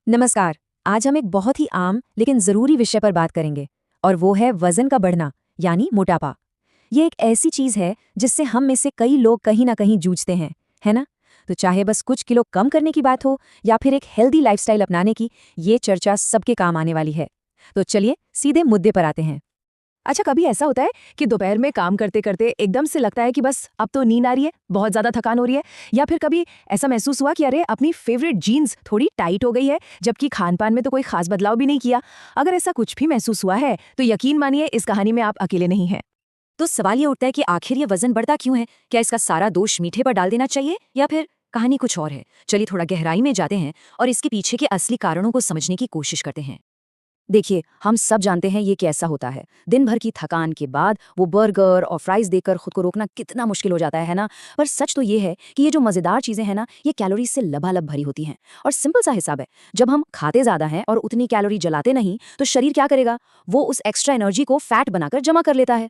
नमस्कार। आज हम एक बहुत ही आम लेकिन ज़रूरी विषय पर बात करेंगे और वो है वज़न का बढ़ना यानी मोटापा। ये एक ऐसी चीज़ है जिससे हम में से कई लोग कहीं ना कहीं जूझते हैं, है ना? तो चाहे बस कुछ किलो कम करने की बात हो या फिर एक हेल्दी लाइफस्टाइल अपनाने की, ये चर्चा सबके काम आने वाली है। तो चलिए सीधे मुद्दे पर आते हैं। अच्छा, कभी ऐसा होता है कि दोपहर में काम करते करते एकदम से लगता है कि बस अब तो नींद आ रही है, बहुत ज्यादा थकान हो रही है, या फिर कभी ऐसा महसूस हुआ कि अरे अपनी फेवरेट जीन्स थोड़ी टाइट हो गई है, जबकि खान पान में तो कोई खास बदलाव भी नहीं किया। अगर ऐसा कुछ भी महसूस हुआ है तो यकीन मानिए इस कहानी में आप अकेले नहीं हैं। तो सवाल ये उठता है कि आखिर ये वज़न बढ़ता क्यों है? क्या इसका सारा दोष मीठे पर डाल देना चाहिए या फिर कहानी कुछ और है? चलिए थोड़ा गहराई में जाते हैं और इसके पीछे के असली कारणों को समझने की कोशिश करते हैं। देखिए, हम सब जानते हैं ये कैसा होता है। दिन भर की थकान के बाद वो बर्गर और फ्राइज़ देखकर खुद को रोकना कितना मुश्किल हो जाता है ना? पर सच तो ये है कि ये जो मज़ेदार चीज़ें हैं ना, ये कैलोरीज़ से लबालब भरी होती हैं। और सिंपल सा हिसाब है, जब हम खाते ज़्यादा हैं और उतनी कैलोरी जलाते नहीं, तो शरीर क्या करेगा? वो उस एक्स्ट्रा एनर्जी को फैट बनाकर जमा कर लेता है।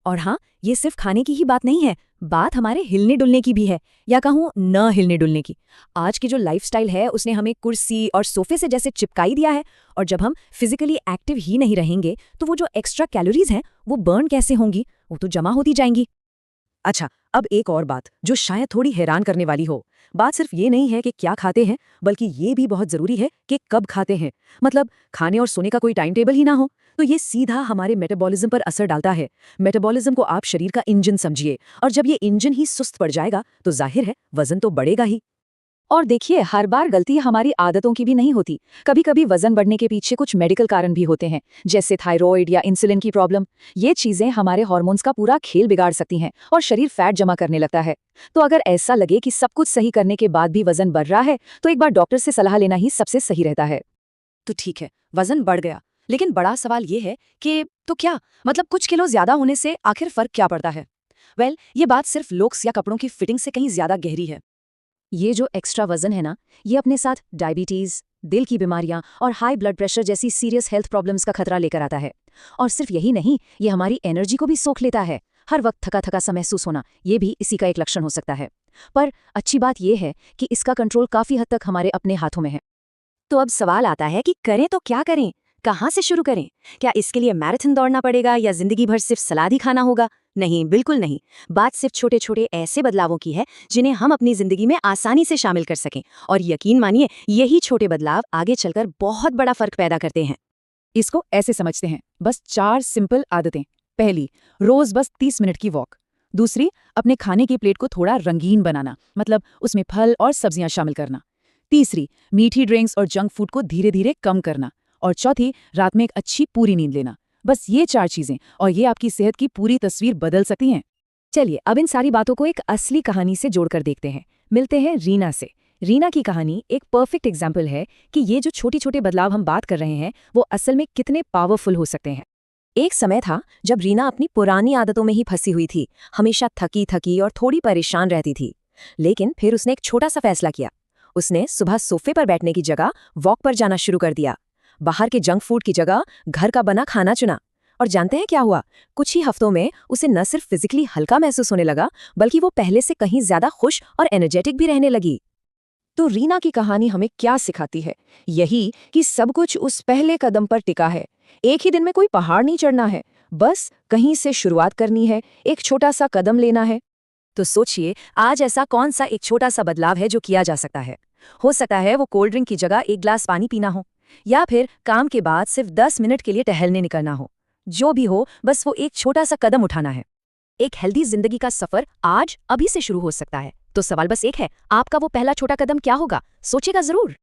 और हाँ, ये सिर्फ खाने की ही बात नहीं है, बात हमारे हिलने-डुलने की भी है, या कहूँ न हिलने-डुलने की। आज की जो लाइफ़स्टाइल है, उसने हमें कुर्सी और सोफ़े से जैसे चिपकाई दिया है, और जब हम फिज़िकली एक्टिव ही नहीं रहेंगे, तो वो जो एक्स्ट्रा कैलोरीज़ हैं, वो बर्न कैसे होंगी? वो तो जमा होती जाएंगी। अच्छा, अब एक और बात जो शायद थोड़ी हैरान करने वाली हो। बात सिर्फ ये नहीं है कि क्या खाते हैं, बल्कि ये भी बहुत ज़रूरी है कि कब खाते हैं। मतलब खाने और सोने का कोई टाइम टेबल ही ना हो, तो ये सीधा हमारे मेटाबॉलिज्म पर असर डालता है। मेटाबॉलिज्म को आप शरीर का इंजन समझिए, और जब ये इंजन ही सुस्त पड़ जाएगा, तो जाहिर है वज़न तो बढ़ेगा ही। और देखिए, हर बार गलती हमारी आदतों की भी नहीं होती। कभी कभी वजन बढ़ने के पीछे कुछ मेडिकल कारण भी होते हैं, जैसे थायराइड या इंसुलिन की प्रॉब्लम। ये चीजें हमारे हार्मोन्स का पूरा खेल बिगाड़ सकती हैं और शरीर फैट जमा करने लगता है। तो अगर ऐसा लगे कि सब कुछ सही करने के बाद भी वजन बढ़ रहा है, तो एक बार डॉक्टर से सलाह लेना ही सबसे सही रहता है। तो ठीक है, वजन बढ़ गया, लेकिन बड़ा सवाल ये है कि तो क्या मतलब कुछ किलो ज्यादा होने से आखिर फर्क क्या पड़ता है? ये बात सिर्फ लुक्स या कपड़ों की फिटिंग से कहीं ज्यादा गहरी है। ये जो एक्स्ट्रा वजन है ना, ये अपने साथ डायबिटीज, दिल की बीमारियां और हाई ब्लड प्रेशर जैसी सीरियस हेल्थ प्रॉब्लम्स का खतरा लेकर आता है। और सिर्फ यही नहीं, ये हमारी एनर्जी को भी सोख लेता है। हर वक्त थका थका सा महसूस होना, ये भी इसी का एक लक्षण हो सकता है। पर अच्छी बात यह है कि इसका कंट्रोल काफी हद तक हमारे अपने हाथों में है। तो अब सवाल आता है कि करें तो क्या करें? कहाँ से शुरू करें? क्या इसके लिए मैराथन दौड़ना पड़ेगा या जिंदगी भर सिर्फ सलाद ही खाना होगा? नहीं, बिल्कुल नहीं। बात सिर्फ छोटे छोटे ऐसे बदलावों की है जिन्हें हम अपनी जिंदगी में आसानी से शामिल कर सकें। और यकीन मानिए, यही छोटे बदलाव आगे चलकर बहुत बड़ा फर्क पैदा करते हैं। इसको ऐसे समझते हैं, बस 4 सिंपल आदतें। पहली, रोज बस 30 मिनट की वॉक। दूसरी, अपने खाने की प्लेट को थोड़ा रंगीन बनाना, मतलब उसमें फल और सब्जियां शामिल करना। तीसरी, मीठी ड्रिंक्स और जंक फूड को धीरे धीरे कम करना। और चौथी, रात में एक अच्छी पूरी नींद लेना। बस ये 4 चीजें, और ये आपकी सेहत की पूरी तस्वीर बदल सकती हैं। चलिए अब इन सारी बातों को एक असली कहानी से जोड़कर देखते हैं। मिलते हैं रीना से। रीना की कहानी एक परफेक्ट एग्जाम्पल है कि ये जो छोटे छोटे बदलाव हम बात कर रहे हैं, वो असल में कितने पावरफुल हो सकते हैं। एक समय था जब रीना अपनी पुरानी आदतों में ही फंसी हुई थी, हमेशा थकी थकी और थोड़ी परेशान रहती थी। लेकिन फिर उसने एक छोटा सा फैसला किया। उसने सुबह सोफे पर बैठने की जगह वॉक पर जाना शुरू कर दिया। बाहर के जंक फूड की जगह घर का बना खाना चुना। और जानते हैं क्या हुआ? कुछ ही हफ्तों में उसे न सिर्फ फिजिकली हल्का महसूस होने लगा, बल्कि वो पहले से कहीं ज्यादा खुश और एनर्जेटिक भी रहने लगी। तो रीना की कहानी हमें क्या सिखाती है? यही कि सब कुछ उस पहले कदम पर टिका है। एक ही दिन में कोई पहाड़ नहीं चढ़ना है, बस कहीं से शुरुआत करनी है, एक छोटा सा कदम लेना है। तो सोचिए, आज ऐसा कौन सा एक छोटा सा बदलाव है जो किया जा सकता है? हो सकता है वो कोल्ड ड्रिंक की जगह एक ग्लास पानी पीना हो, या फिर काम के बाद सिर्फ 10 मिनट के लिए टहलने निकलना हो। जो भी हो, बस वो एक छोटा सा कदम उठाना है। एक हेल्दी जिंदगी का सफर आज अभी से शुरू हो सकता है। तो सवाल बस एक है, आपका वो पहला छोटा कदम क्या होगा? सोचेगा जरूर।